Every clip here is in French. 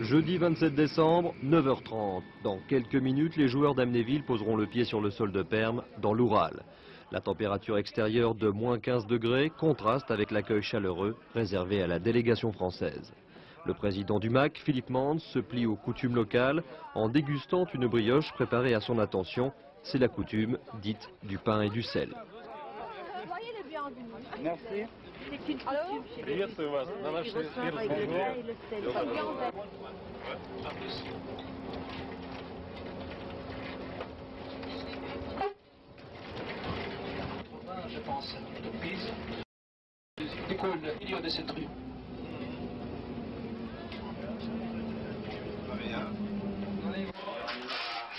Jeudi 27 décembre, 9h30. Dans quelques minutes, les joueurs d'Amnéville poseront le pied sur le sol de Perm, dans l'Oural. La température extérieure de moins 15 degrés contraste avec l'accueil chaleureux réservé à la délégation française. Le président du MAC, Philippe Mans, se plie aux coutumes locales en dégustant une brioche préparée à son attention. C'est la coutume dite du pain et du sel. Soyez les bienvenus. Merci. C'est une coutume chez les Приветствую вас на нашей Je pense à l'entreprise. L'école milieu de cette rue.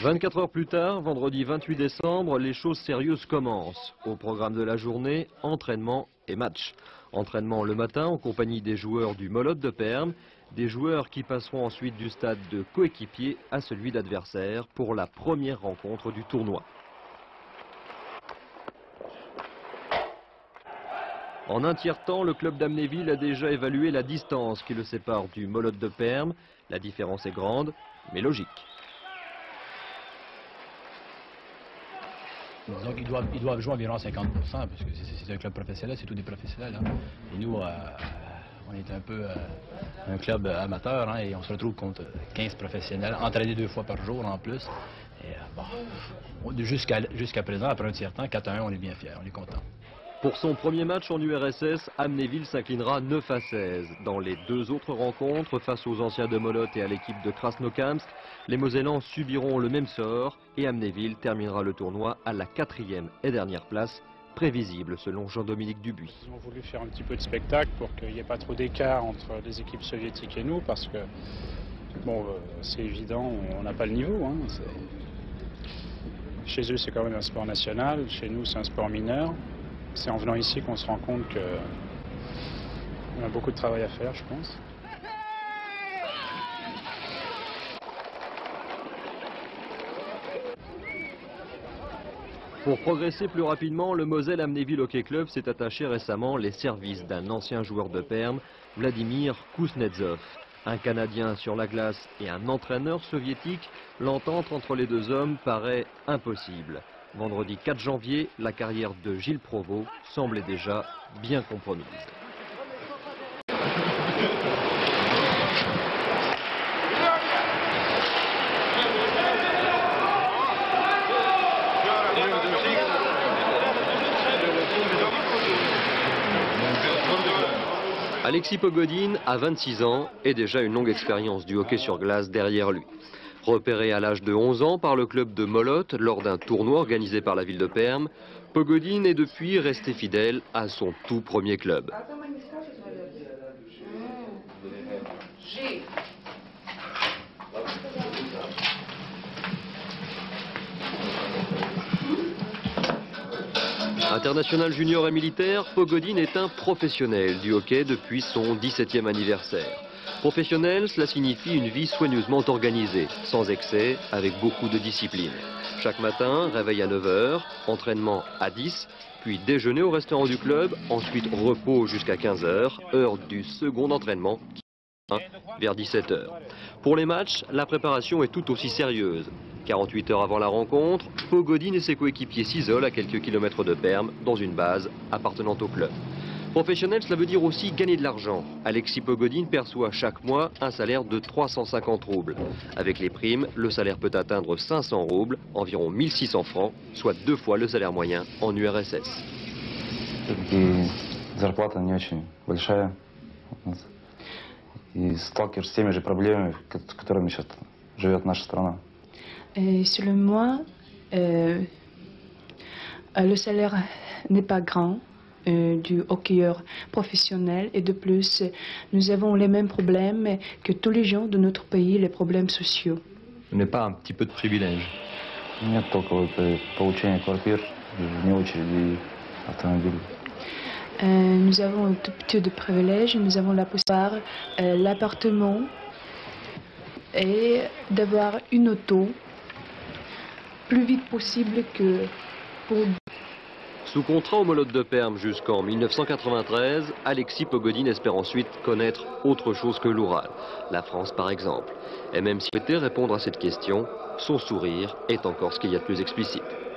24 heures plus tard, vendredi 28 décembre, les choses sérieuses commencent. Au programme de la journée, entraînement et match. Entraînement le matin en compagnie des joueurs du Molotte de Perm, des joueurs qui passeront ensuite du stade de coéquipier à celui d'adversaire pour la première rencontre du tournoi. En un tiers-temps, le club d'Amnéville a déjà évalué la distance qui le sépare du Molotte de Perm. La différence est grande, mais logique. Disons qu'ils doivent jouer environ 50%, parce que c'est un club professionnel, c'est tous des professionnels. Hein. Et nous, on est un peu un club amateur, hein, et on se retrouve contre 15 professionnels, entraînés 2 fois par jour en plus. Et bon, jusqu'à présent, après un tiers temps, 4-1, on est bien fiers, on est contents. Pour son premier match en URSS, Amnéville s'inclinera 9-16. Dans les 2 autres rencontres, face aux anciens de Molotte et à l'équipe de Krasnokamsk, les Mosellans subiront le même sort et Amnéville terminera le tournoi à la 4e et dernière place, prévisible selon Jean-Dominique Dubuis. Ils ont voulu faire un petit peu de spectacle pour qu'il n'y ait pas trop d'écart entre les équipes soviétiques et nous, parce que, bon, c'est évident, on n'a pas le niveau. Hein, chez eux, c'est quand même un sport national, chez nous, c'est un sport mineur. C'est en venant ici qu'on se rend compte qu'on a beaucoup de travail à faire, je pense. Pour progresser plus rapidement, le Moselle Amnéville Hockey Club s'est attaché récemment les services d'un ancien joueur de Perm, Vladimir Kuznetsov. Un Canadien sur la glace et un entraîneur soviétique, l'entente entre les 2 hommes paraît impossible. Vendredi 4 janvier, la carrière de Gilles Provost semblait déjà bien compromise. Alexis Pogodine a 26 ans et déjà une longue expérience du hockey sur glace derrière lui. Repéré à l'âge de 11 ans par le club de Molotte lors d'un tournoi organisé par la ville de Perm, Pogodine est depuis resté fidèle à son tout premier club. International junior et militaire, Pogodine est un professionnel du hockey depuis son 17e anniversaire. Professionnel, cela signifie une vie soigneusement organisée, sans excès, avec beaucoup de discipline. Chaque matin, réveil à 9h, entraînement à 10, puis déjeuner au restaurant du club, ensuite repos jusqu'à 15h, heure du second entraînement, vers 17h. Pour les matchs, la préparation est tout aussi sérieuse. 48 heures avant la rencontre, Pogodine et ses coéquipiers s'isolent à quelques kilomètres de Perm, dans une base appartenant au club. Professionnel, cela veut dire aussi gagner de l'argent. Alexis Pogodine perçoit chaque mois un salaire de 350 roubles. Avec les primes, le salaire peut atteindre 500 roubles, environ 1600 francs, soit 2 fois le salaire moyen en URSS. И зарплата не очень большая. И сталкиваешься с теми же проблемами, с которыми сейчас живет наша страна. Selon moi, le salaire n'est pas grand du hockeyeur professionnel et de plus, nous avons les mêmes problèmes que tous les gens de notre pays, les problèmes sociaux. Ce n'est pas un petit peu de privilège. Нет только получения квартир, вне очереди автомобилей. Nous avons un tout petit peu de privilèges, nous avons la possibilité d'avoir l'appartement et d'avoir une auto plus vite possible que pour Sous contrat au Molot de Perm jusqu'en 1993, Alexis Pogodine espère ensuite connaître autre chose que l'Oural, la France par exemple. Et même s'il souhaitait répondre à cette question, son sourire est encore ce qu'il y a de plus explicite.